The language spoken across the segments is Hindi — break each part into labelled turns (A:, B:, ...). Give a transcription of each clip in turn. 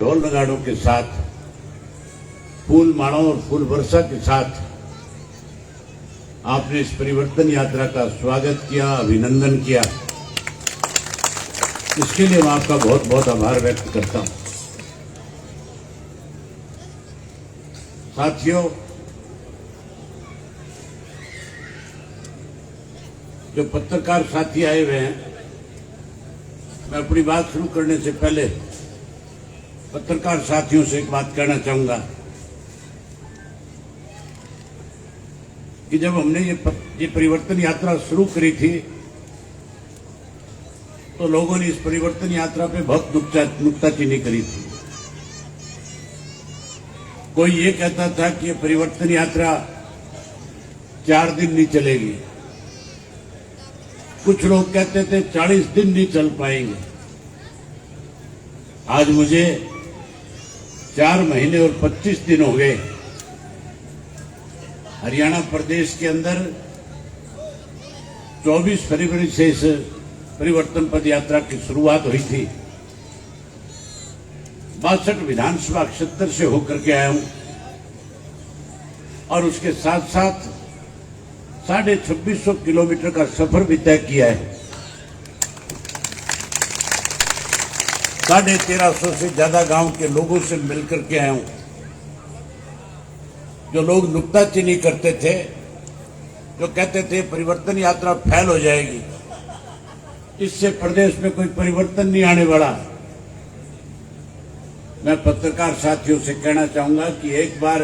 A: ढोल नगाड़ों के साथ, फूल मालाओं और फूल वर्षा के साथ आपने इस परिवर्तन यात्रा का स्वागत किया, अभिनंदन किया। इसके लिए मैं आपका बहुत बहुत आभार व्यक्त करता हूं। साथियों, जो पत्रकार साथी आए हुए हैं, मैं अपनी बात शुरू करने से पहले पत्रकार साथियों से एक बात कहना चाहूंगा कि जब हमने ये परिवर्तन यात्रा शुरू करी थी तो लोगों ने इस परिवर्तन यात्रा पे बहुत नुक्ताचीनी करी थी। कोई ये कहता था कि ये परिवर्तन यात्रा 4 दिन नहीं चलेगी, कुछ लोग कहते थे 40 दिन नहीं चल पाएंगे। आज मुझे 4 महीने और 25 दिन हो गए। हरियाणा प्रदेश के अंदर 24 फरवरी से इस परिवर्तन पद यात्रा की शुरुआत हुई थी। 62 विधानसभा क्षेत्र से होकर के आया हूं और उसके साथ साथ 2650 किलोमीटर का सफर भी तय किया है। 1350 से ज्यादा गांव के लोगों से मिलकर के आया हूं। जो लोग नुक्ताचीनी करते थे, जो कहते थे परिवर्तन यात्रा फैल हो जाएगी, इससे प्रदेश में कोई परिवर्तन नहीं आने वाला, मैं पत्रकार साथियों से कहना चाहूंगा कि एक बार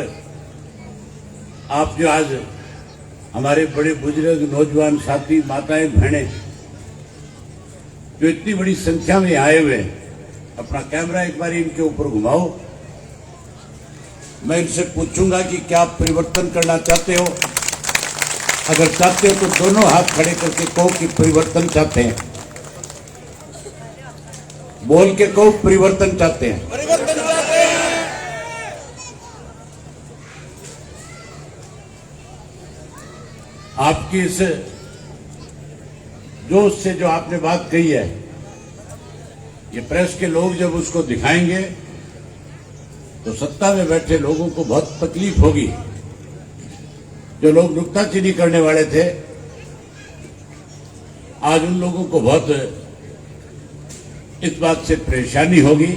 A: आप जो आज हमारे बड़े बुजुर्ग, नौजवान साथी, माताएं, बहनें जो इतनी बड़ी संख्या में आए हुए हैं, अपना कैमरा एक बार इनके ऊपर घुमाओ। मैं इनसे पूछूंगा कि क्या आप परिवर्तन करना चाहते हो? अगर चाहते हो तो दोनों हाथ खड़े करके कहो कि परिवर्तन चाहते हैं। बोल के कहो परिवर्तन चाहते हैं।
B: परिवर्तन चाहते हैं।
A: आपकी इस जोश से जो आपने बात कही है, ये प्रेस के लोग जब उसको दिखाएंगे तो सत्ता में बैठे लोगों को बहुत तकलीफ होगी। जो लोग नुक्ताचीनी करने वाले थे, आज उन लोगों को बहुत इस बात से परेशानी होगी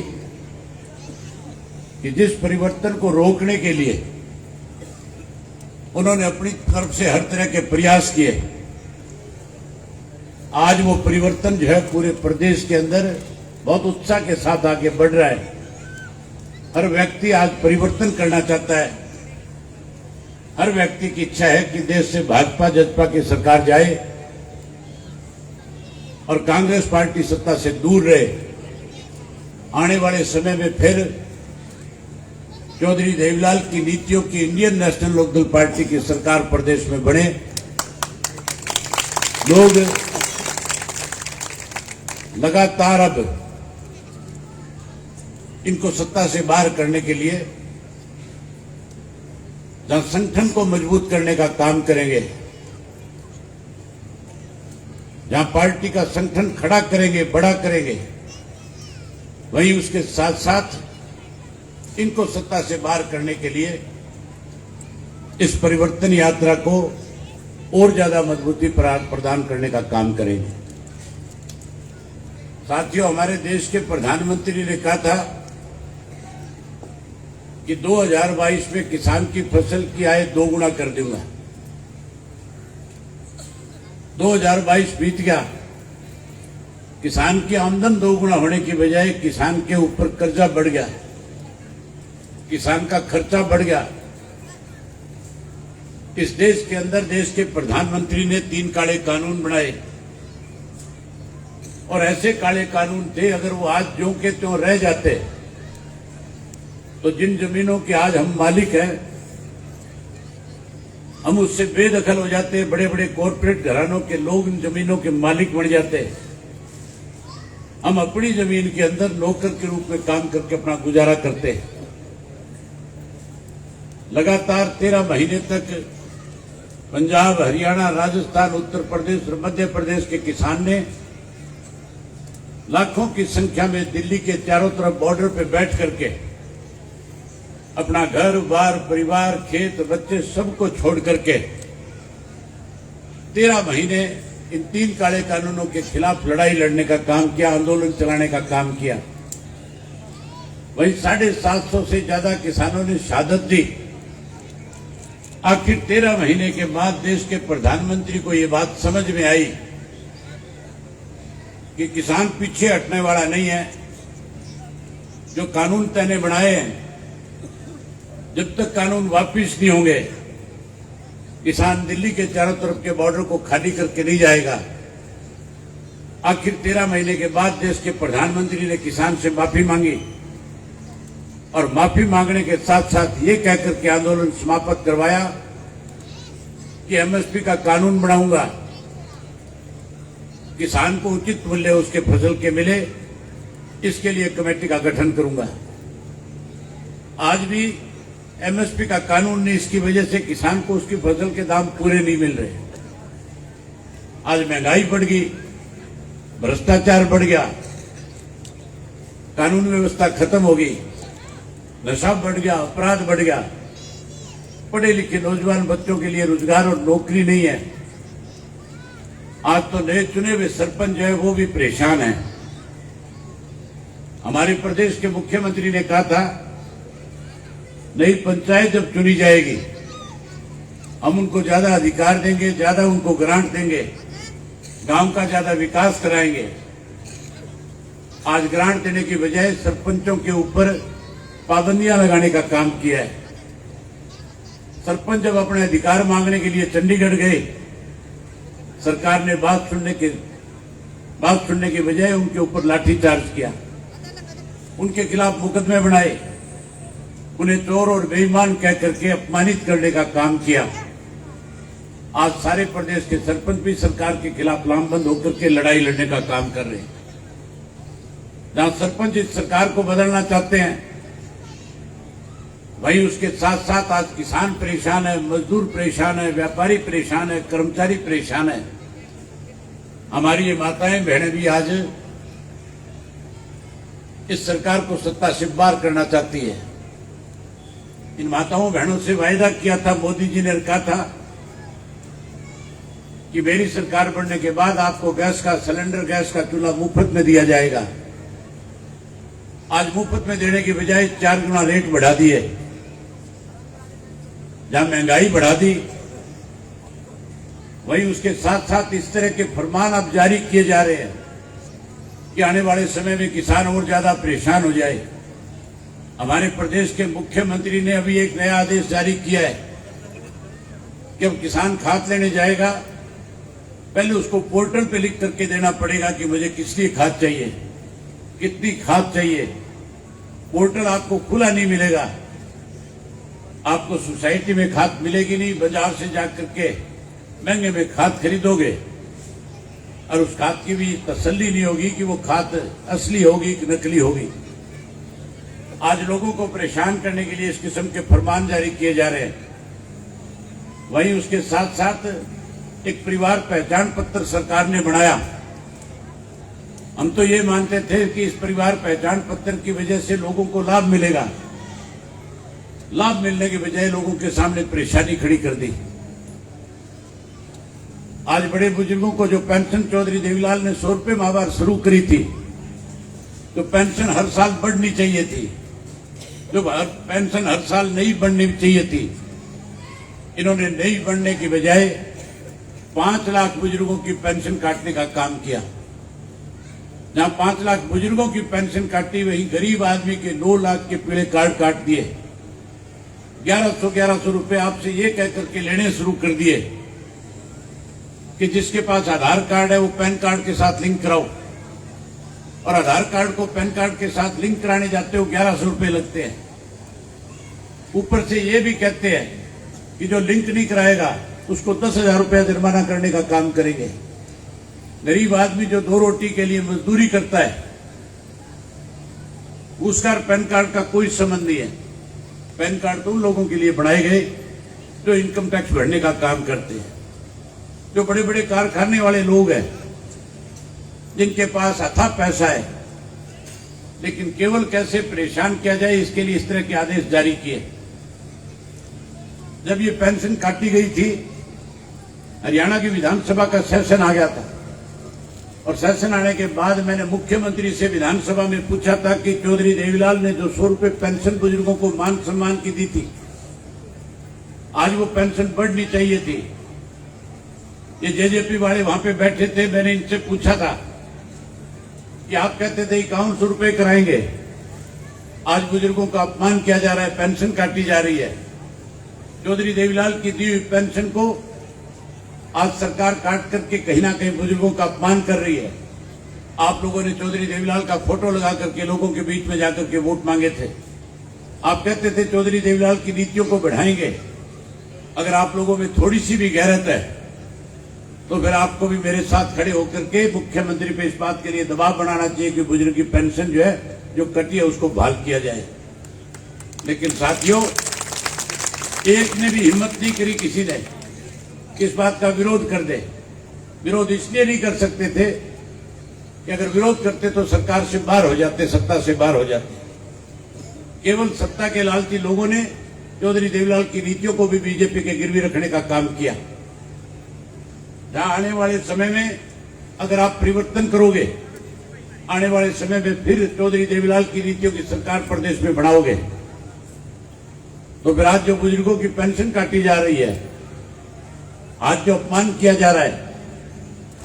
A: कि जिस परिवर्तन को रोकने के लिए उन्होंने अपनी तरफ से हर तरह के प्रयास किए, आज वो परिवर्तन जो है पूरे प्रदेश के अंदर बहुत उत्साह के साथ आगे बढ़ रहा है। हर व्यक्ति आज परिवर्तन करना चाहता है। हर व्यक्ति की इच्छा है कि देश से भाजपा जजपा की सरकार जाए और कांग्रेस पार्टी सत्ता से दूर रहे। आने वाले समय में फिर चौधरी देवीलाल की नीतियों की इंडियन नेशनल लोकदल पार्टी की सरकार प्रदेश में बने। लोग लगातार अब इनको सत्ता से बाहर करने के लिए जहां संगठन को मजबूत करने का काम करेंगे, जहां पार्टी का संगठन खड़ा करेंगे, बड़ा करेंगे, वहीं उसके साथ साथ इनको सत्ता से बाहर करने के लिए इस परिवर्तन यात्रा को और ज्यादा मजबूती प्रदान करने का काम करेंगे। साथियों, हमारे देश के प्रधानमंत्री ने कहा था कि 2022 में किसान की फसल की आय 2 गुना कर दूंगा। 2022 बीत गया, किसान की आमदन 2 गुना होने की बजाय किसान के ऊपर कर्जा बढ़ गया, किसान का खर्चा बढ़ गया। इस देश के अंदर देश के प्रधानमंत्री ने 3 काले कानून बनाए और ऐसे काले कानून थे, अगर वो आज ज्यों के त्यों रह जाते तो जिन जमीनों के आज हम मालिक हैं, हम उससे बेदखल हो जाते। बड़े बड़े कॉरपोरेट घरानों के लोग इन जमीनों के मालिक बन जाते। हम अपनी जमीन के अंदर नौकर के रूप में काम करके अपना गुजारा करते। लगातार 13 महीने तक पंजाब, हरियाणा, राजस्थान, उत्तर प्रदेश और मध्य प्रदेश के किसान ने लाखों की संख्या में दिल्ली के चारों तरफ बॉर्डर पे बैठ करके अपना घर बार परिवार खेत बच्चे सबको छोड़ करके 13 महीने इन 3 काले कानूनों के खिलाफ लड़ाई लड़ने का काम किया, आंदोलन चलाने का काम किया। वही 750 से ज्यादा किसानों ने शहादत दी। आखिर 13 महीने के बाद देश के प्रधानमंत्री को ये बात समझ में आई कि किसान पीछे हटने वाला नहीं है। जो कानून तैने बनाए हैं, जब तक कानून वापिस नहीं होंगे, किसान दिल्ली के चारों तरफ के बॉर्डर को खाली करके नहीं जाएगा। आखिर 13 महीने के बाद देश के प्रधानमंत्री ने किसान से माफी मांगी और माफी मांगने के साथ साथ ये कहकर के आंदोलन समाप्त करवाया कि एमएसपी का कानून बनाऊंगा, किसान को उचित मूल्य उसके फसल के मिले, इसके लिए कमेटी का गठन करूंगा। आज भी एमएसपी का कानून नहीं, इसकी वजह से किसान को उसकी फसल के दाम पूरे नहीं मिल रहे। आज महंगाई बढ़ गई, भ्रष्टाचार बढ़ गया, कानून व्यवस्था खत्म हो गई, नशा बढ़ गया, अपराध बढ़ गया, पढ़े लिखे नौजवान बच्चों के लिए रोजगार और नौकरी नहीं है। आज तो नए चुने हुए सरपंच जो है वो भी परेशान है। हमारे प्रदेश के मुख्यमंत्री ने कहा था नई पंचायत जब चुनी जाएगी हम उनको ज्यादा अधिकार देंगे, ज्यादा उनको ग्रांट देंगे, गांव का ज्यादा विकास कराएंगे। आज ग्रांट देने की बजाय सरपंचों के ऊपर पाबंदियां लगाने का काम किया है। सरपंच जब अपने अधिकार मांगने के लिए चंडीगढ़ गए, सरकार ने बात सुनने के बजाय उनके ऊपर लाठीचार्ज किया, उनके खिलाफ मुकदमे बनाए, उन्हें चोर और बेईमान कह करके अपमानित करने का काम किया। आज सारे प्रदेश के सरपंच भी सरकार के खिलाफ लामबंद होकर के लड़ाई लड़ने का काम कर रहे हैं। जहां सरपंच इस सरकार को बदलना चाहते हैं, वहीं उसके साथ साथ आज किसान परेशान है, मजदूर परेशान है, व्यापारी परेशान है, कर्मचारी परेशान है। हमारी ये माताएं बहनें भी आज इस सरकार को सत्ता से बाहर करना चाहती है। इन माताओं बहनों से वायदा किया था, मोदी जी ने कहा था कि मेरी सरकार बनने के बाद आपको गैस का सिलेंडर, गैस का चूल्हा मुफ्त में दिया जाएगा। आज मुफ्त में देने की बजाय 4 गुना रेट बढ़ा दिए। जहां महंगाई बढ़ा दी, वहीं उसके साथ साथ इस तरह के फरमान अब जारी किए जा रहे हैं कि आने वाले समय में किसान और ज्यादा परेशान हो जाए। हमारे प्रदेश के मुख्यमंत्री ने अभी एक नया आदेश जारी किया है कि अब किसान खाद लेने जाएगा, पहले उसको पोर्टल पे लिख करके देना पड़ेगा कि मुझे किस लिए खाद चाहिए, कितनी खाद चाहिए। पोर्टल आपको खुला नहीं मिलेगा, आपको सोसाइटी में खाद मिलेगी नहीं, बाजार से जाकर के महंगे में खाद खरीदोगे और उस खाद की भी तसल्ली नहीं होगी कि वो खाद असली होगी कि नकली होगी। आज लोगों को परेशान करने के लिए इस किस्म के फरमान जारी किए जा रहे हैं। वहीं उसके साथ साथ एक परिवार पहचान पत्र सरकार ने बनाया। हम तो ये मानते थे कि इस परिवार पहचान पत्र की वजह से लोगों को लाभ मिलेगा। लाभ मिलने के बजाय लोगों के सामने परेशानी खड़ी कर दी। आज बड़े बुजुर्गों को जो पेंशन चौधरी देवीलाल ने 100 रुपये माहवार शुरू करी थी, तो पेंशन हर साल बढ़नी चाहिए थी, जो पेंशन हर साल नहीं बढ़नी चाहिए थी, इन्होंने नहीं बढ़ने की बजाय 5 लाख बुजुर्गों की पेंशन काटने का काम किया। जहां 5 लाख बुजुर्गों की पेंशन काटी, वहीं गरीब आदमी के 9 लाख के पीले कार्ड काट दिए। 1100 रुपए आपसे ये कह करके लेने शुरू कर दिए कि जिसके पास आधार कार्ड है वो पैन कार्ड के साथ लिंक कराओ, और आधार कार्ड को पैन कार्ड के साथ लिंक कराने जाते हो 1100 रुपए लगते हैं। ऊपर से ये भी कहते हैं कि जो लिंक नहीं कराएगा उसको 10,000 रुपया जुर्माना करने का काम करेंगे। गरीब आदमी जो 2 रोटी के लिए मजदूरी करता है, उसका पैन कार्ड का कोई संबंध नहीं है। पैन कार्ड तो उन लोगों के लिए बनाए गए जो इनकम टैक्स भरने का काम करते हैं, जो बड़े बड़े कारखाने वाले लोग हैं, जिनके पास अथाह पैसा है, लेकिन केवल कैसे परेशान किया जाए इसके लिए इस तरह के आदेश जारी किए। जब ये पेंशन काटी गई थी, हरियाणा की विधानसभा का सेशन आ गया था और सेशन आने के बाद मैंने मुख्यमंत्री से विधानसभा में पूछा था कि चौधरी देवीलाल ने जो 100 रुपए पेंशन बुजुर्गों को मान सम्मान की दी थी, आज वो पेंशन बढ़नी चाहिए थी। ये जेजेपी वाले वहां पे बैठे थे, मैंने इनसे पूछा था कि आप कहते थे 5100 रुपए कराएंगे, आज बुजुर्गों का अपमान किया जा रहा है, पेंशन काटी जा रही है। चौधरी देवीलाल की दी हुई पेंशन को आज सरकार काट करके कहीं ना कहीं बुजुर्गों का अपमान कर रही है। आप लोगों ने चौधरी देवीलाल का फोटो लगा करके लोगों के बीच में जाकर के वोट मांगे थे। आप कहते थे चौधरी देवीलाल की नीतियों को बढ़ाएंगे। अगर आप लोगों में थोड़ी सी भी गैरत है तो फिर आपको भी मेरे साथ खड़े होकर के मुख्यमंत्री पे इस बात के लिए दबाव बनाना चाहिए कि बुजुर्ग की पेंशन जो है, जो कटी है, उसको बहाल किया जाए। लेकिन साथियों, एक ने भी हिम्मत नहीं करी किसी ने किस बात का विरोध कर दे। विरोध इसलिए नहीं कर सकते थे कि अगर विरोध करते तो सरकार से बाहर हो जाते, सत्ता से बाहर हो जाते। केवल सत्ता के लालची लोगों ने चौधरी देवीलाल की नीतियों को भी बीजेपी के गिरवी रखने का काम किया। जहां आने वाले समय में अगर आप परिवर्तन करोगे, आने वाले समय में फिर चौधरी देवीलाल की नीतियों की सरकार प्रदेश में बढ़ाओगे, तो फिर आज जो बुजुर्गों की पेंशन काटी जा रही है, आज जो अपमान किया जा रहा है,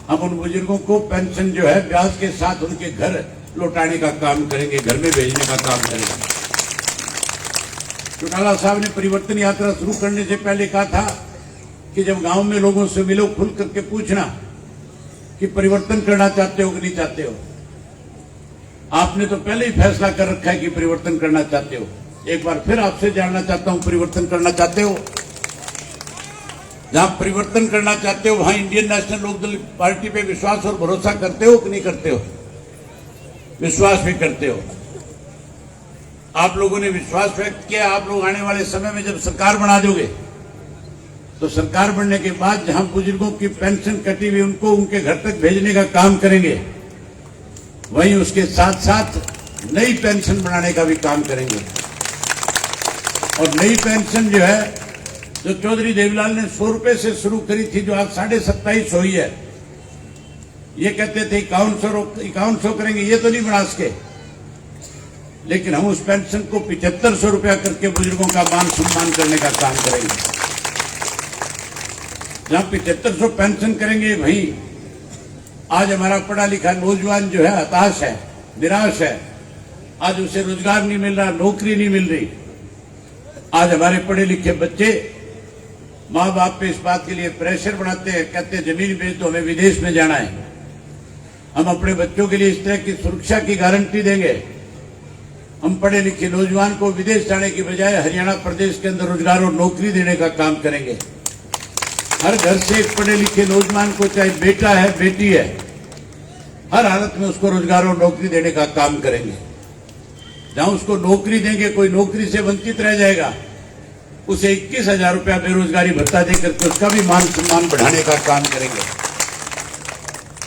A: हम उन बुजुर्गों को पेंशन जो है ब्याज के साथ उनके घर लौटाने का काम करेंगे, घर में भेजने का काम करेंगे। चौटाला साहब ने परिवर्तन यात्रा शुरू करने से पहले कहा था कि जब गांव में लोगों से मिलो, खुल करके पूछना कि परिवर्तन करना चाहते हो कि नहीं चाहते हो। आपने तो पहले ही फैसला कर रखा है कि परिवर्तन करना चाहते हो। एक बार फिर आपसे जानना चाहता हूं, परिवर्तन करना चाहते हो? जहां परिवर्तन करना चाहते हो वहां इंडियन नेशनल लोकदल पार्टी पे विश्वास और भरोसा करते हो कि नहीं करते हो? विश्वास भी करते हो। आप लोगों ने विश्वास व्यक्त किया, आप लोग आने वाले समय में जब सरकार बना दोगे तो सरकार बनने के बाद जहां बुजुर्गों की पेंशन कटी हुई उनको उनके घर तक भेजने का काम करेंगे, वहीं उसके साथ साथ नई पेंशन बनाने का भी काम करेंगे। और नई पेंशन जो है, जो चौधरी देवीलाल ने 100 रुपए से शुरू करी थी, जो आज 2750 हुई है, ये कहते थे 5100 करेंगे, ये तो नहीं बना सके, लेकिन हम उस पेंशन को 7500 रुपया करके बुजुर्गों का मान सम्मान करने का काम करेंगे। जहां 7500 पेंशन करेंगे, वहीं आज हमारा पढ़ा लिखा नौजवान जो है हताश है, निराश है, आज उसे रोजगार नहीं मिल रहा, नौकरी नहीं मिल रही। आज हमारे पढ़े लिखे बच्चे माँ बाप पे इस बात के लिए प्रेशर बनाते हैं, कहते हैं जमीन बेच दो, हमें विदेश में जाना है। हम अपने बच्चों के लिए इस तरह की सुरक्षा की गारंटी देंगे। हम पढ़े लिखे नौजवान को विदेश जाने की बजाय हरियाणा प्रदेश के अंदर रोजगार और नौकरी देने का काम करेंगे। हर घर से एक पढ़े लिखे नौजवान को, चाहे बेटा है बेटी है, हर हालत में उसको रोजगार और नौकरी देने का काम करेंगे। जहां उसको नौकरी देंगे, कोई नौकरी से वंचित रह जाएगा, उसे 21,000 रुपया बेरोजगारी भत्ता देकर के उसका भी मान सम्मान बढ़ाने का काम करेंगे।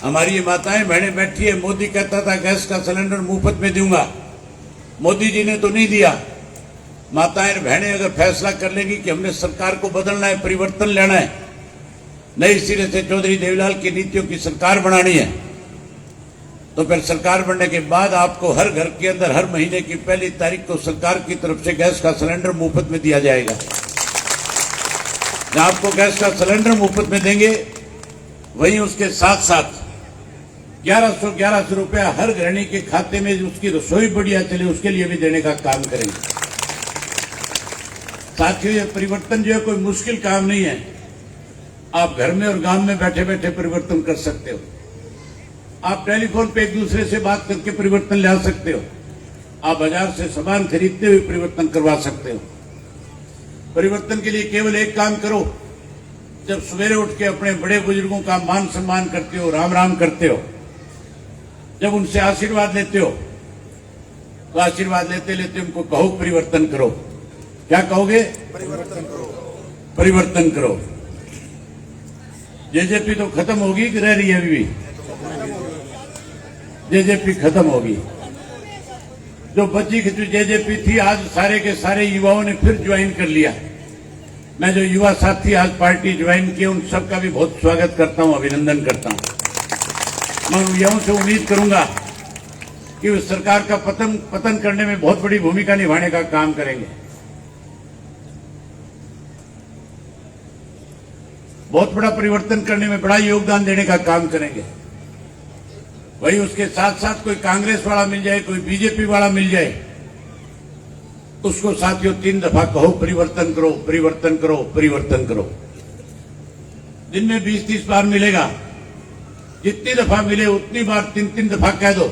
A: हमारी ये माताएं बहनें बैठी है, मोदी कहता था गैस का सिलेंडर मुफ्त में दूंगा, मोदी जी ने तो नहीं दिया। माताएं बहनें अगर फैसला कर लेंगी कि हमने सरकार को बदलना है, परिवर्तन लेना है, नई सिरे से चौधरी देवीलाल की नीतियों की सरकार बनानी है, तो फिर सरकार बनने के बाद आपको हर घर के अंदर हर महीने की पहली तारीख को सरकार की तरफ से गैस का सिलेंडर मुफ्त में दिया जाएगा। जहां आपको गैस का सिलेंडर मुफ्त में देंगे, वहीं उसके साथ साथ 1100 रुपया हर गृहिणी के खाते में उसकी रसोई बढ़िया चले, उसके लिए भी देने का काम करेंगे। साथियों, ये परिवर्तन जो है कोई मुश्किल काम नहीं है। आप घर में और गांव में बैठे बैठे परिवर्तन कर सकते हो। आप टेलीफोन पे एक दूसरे से बात करके परिवर्तन ला सकते हो। आप बाजार से सामान खरीदते हुए परिवर्तन करवा सकते हो। परिवर्तन के लिए केवल एक काम करो, जब सवेरे उठ के अपने बड़े बुजुर्गों का मान सम्मान करते हो, राम राम करते हो, जब उनसे आशीर्वाद लेते हो, तो आशीर्वाद लेते लेते उनको कहो परिवर्तन करो। क्या कहोगे? परिवर्तन करो। परिवर्तन करो। जेजेपी तो खत्म होगी कि रह रही है अभी भी? जेजेपी खत्म होगी। जो बची खिची जेजेपी थी, आज सारे के सारे युवाओं ने फिर ज्वाइन कर लिया। मैं जो युवा साथी आज पार्टी ज्वाइन किए, उन सबका भी बहुत स्वागत करता हूं, अभिनंदन करता हूं। मैं उन युवाओं से उम्मीद करूंगा कि वे सरकार का पतन करने में बहुत बड़ी भूमिका निभाने का काम करेंगे। बहुत बड़ा परिवर्तन करने में बड़ा योगदान देने का काम करेंगे। वही उसके साथ साथ कोई कांग्रेस वाला मिल जाए, कोई बीजेपी वाला मिल जाए, उसको साथियों 3 दफा कहो परिवर्तन करो, परिवर्तन करो, परिवर्तन करो। दिन में 20-30 बार मिलेगा, जितनी दफा मिले उतनी बार 3-3 दफा कह दो।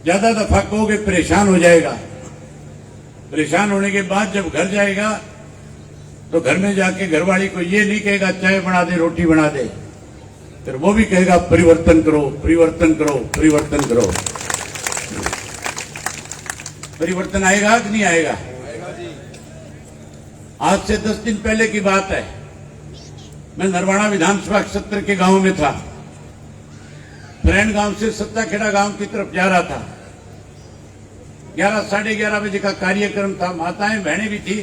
A: ज्यादा दफा कहोगे परेशान हो जाएगा। परेशान होने के बाद जब घर जाएगा तो घर में जाके घरवाली को ये नहीं कहेगा चाय बना दे, रोटी बना दे, फिर वो भी कहेगा परिवर्तन करो, परिवर्तन करो, परिवर्तन करो। परिवर्तन आएगा कि नहीं आएगा? आज से 10 दिन पहले की बात है, मैं नरवाड़ा विधानसभा क्षेत्र के गांव में था। फ्रेंड गांव से सत्ताखेड़ा गांव की तरफ जा रहा था। 11 साढ़े 11 बजे का कार्यक्रम था। माताएं बहनें भी थी।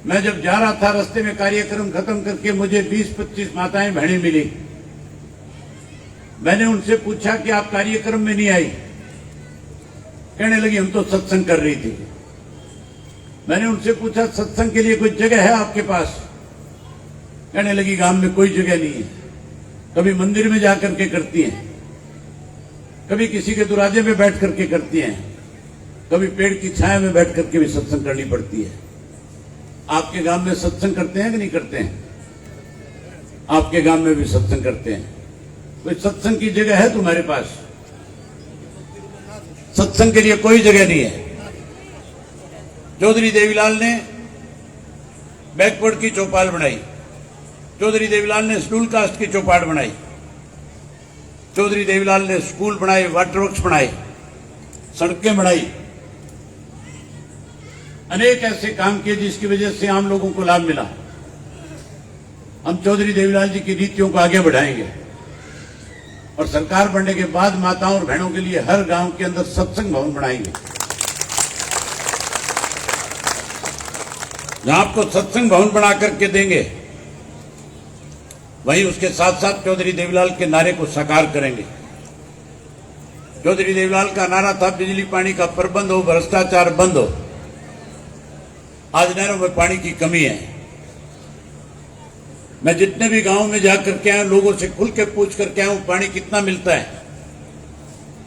A: मैं जब जा रहा था, रास्ते में कार्यक्रम खत्म करके मुझे 20-25 माताएं बहनें मिली। मैंने उनसे पूछा कि आप कार्यक्रम में नहीं आई? कहने लगी हम तो सत्संग कर रही थी। मैंने उनसे पूछा सत्संग के लिए कोई जगह है आपके पास? कहने लगी गांव में कोई जगह नहीं है। कभी मंदिर में जाकर के करती हैं, कभी किसी के दरवाजे में बैठ करके करती हैं, कभी पेड़ की छाया में बैठ करके भी सत्संग करनी पड़ती है। आपके गांव में सत्संग करते हैं कि नहीं करते हैं? आपके गांव में भी सत्संग करते हैं। कोई सत्संग की जगह है तुम्हारे पास? सत्संग के लिए कोई जगह नहीं है। चौधरी देवीलाल ने बैकवर्ड की चौपाल बनाई। चौधरी देवीलाल ने शेड्यूल कास्ट की चौपाल बनाई। चौधरी देवीलाल ने स्कूल बनाए, वाटर वर्क्स बनाए, सड़कें बनाई, अनेक ऐसे काम किए जिसकी वजह से आम लोगों को लाभ मिला। हम चौधरी देवीलाल जी की नीतियों को आगे बढ़ाएंगे और सरकार बनने के बाद माताओं और बहनों के लिए हर गांव के अंदर सत्संग भवन बनाएंगे, जहां आपको सत्संग भवन बना करके देंगे। वहीं उसके साथ साथ चौधरी देवीलाल के नारे को साकार करेंगे। चौधरी देवीलाल का नारा था बिजली पानी का प्रबंध हो, भ्रष्टाचार बंद हो। आज नहरों में पानी की कमी है। मैं जितने भी गांव में जाकर के आया, लोगों से खुल के पूछ करके आया हूं पानी कितना मिलता है।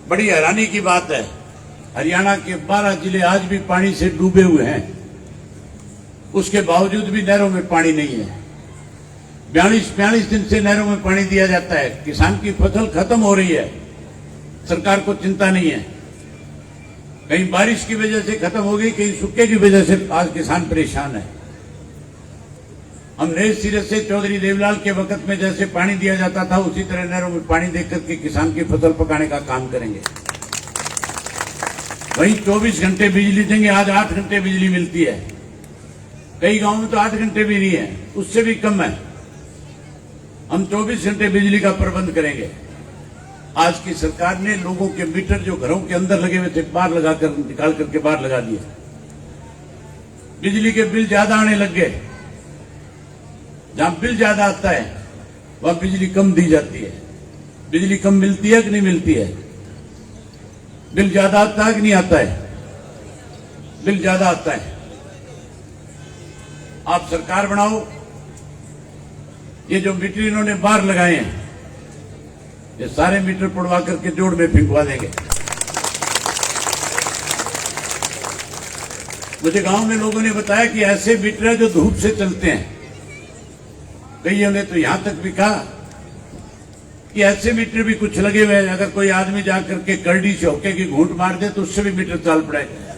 A: बड़ी हैरानी की बात है, हरियाणा के 12 जिले आज भी पानी से डूबे हुए हैं। उसके बावजूद भी नहरों में पानी नहीं है। 42 दिन से नहरों में पानी दिया जाता है। किसान की फसल खत्म हो रही है, सरकार को चिंता नहीं है। कहीं बारिश की वजह से खत्म हो गई, कहीं सूखे की वजह से आज किसान परेशान है। हम नए सिरे से चौधरी देवीलाल के वक्त में जैसे पानी दिया जाता था, उसी तरह नहरों में पानी देकर के किसान की फसल पकाने का काम करेंगे। वहीं 24 घंटे बिजली देंगे। आज 8 घंटे बिजली मिलती है। कई गांवों में तो 8 घंटे भी नहीं है, उससे भी कम है। हम 24 घंटे बिजली का प्रबंध करेंगे। आज की सरकार ने लोगों के मीटर जो घरों के अंदर लगे हुए थे, बाहर लगाकर निकाल करके बाहर लगा दिए। बिजली के बिल ज्यादा आने लग गए। जहां बिल ज्यादा आता है वहां बिजली कम दी जाती है। बिजली कम मिलती है कि नहीं मिलती है? बिल ज्यादा आता है कि नहीं आता है? बिल ज्यादा आता है। आप सरकार बनाओ, ये जो मीटर इन्होंने बाहर लगाए हैं, ये सारे मीटर पड़वा करके जोड़ में फिंकवा देंगे। मुझे गांव में लोगों ने बताया कि ऐसे मीटर है जो धूप से चलते हैं। कईयों ने तो यहां तक भी कहा कि ऐसे मीटर भी कुछ लगे हुए हैं, अगर कोई आदमी जाकर के करडी से होके की घूंट मार दे तो उससे भी मीटर चाल पड़ेगा।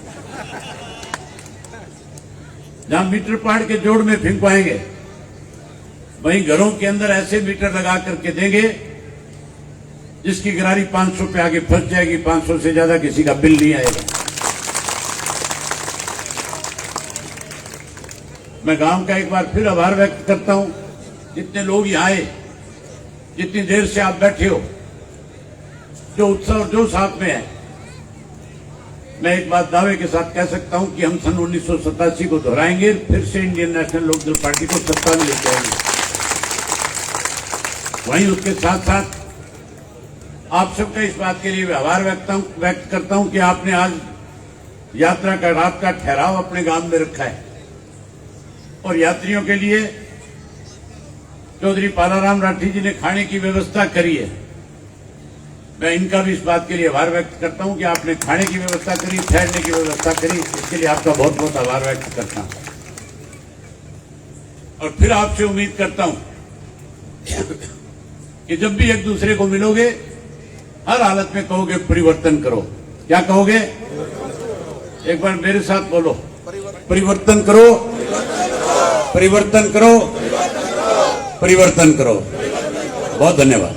A: जहां मीटर पाड़ के जोड़ में फिंकवाएंगे, वहीं घरों के अंदर ऐसे मीटर लगा करके देंगे जिसकी गरारी 500 पे आगे फंस जाएगी। 500 से ज्यादा किसी का बिल नहीं आएगा। मैं गांव का एक बार फिर आभार व्यक्त करता हूं, जितने लोग यहां आए, जितनी देर से आप बैठे हो। जो उत्साह और जोश आप में है, मैं एक बात दावे के साथ कह सकता हूं कि हम सन 1987 को दोहराएंगे, फिर से इंडियन नेशनल लोकदल पार्टी को सत्ता में लेके आएंगे। वहीं उसके साथ साथ आप सबका इस बात के लिए आभार व्यक्त करता हूं कि आपने आज यात्रा का रात का ठहराव अपने गांव में रखा है और यात्रियों के लिए चौधरी पालाराम राठी जी ने खाने की व्यवस्था करी है। मैं इनका भी इस बात के लिए आभार व्यक्त करता हूं कि आपने खाने की व्यवस्था करी, ठहरने की व्यवस्था करी, इसके लिए आपका बहुत बहुत आभार व्यक्त करता हूं। और फिर आपसे उम्मीद करता हूं कि जब भी एक दूसरे को मिलोगे हर हालत में कहोगे परिवर्तन करो। क्या कहोगे? एक बार मेरे साथ बोलो, परिवर्तन करो, परिवर्तन करो, परिवर्तन करो। बहुत धन्यवाद।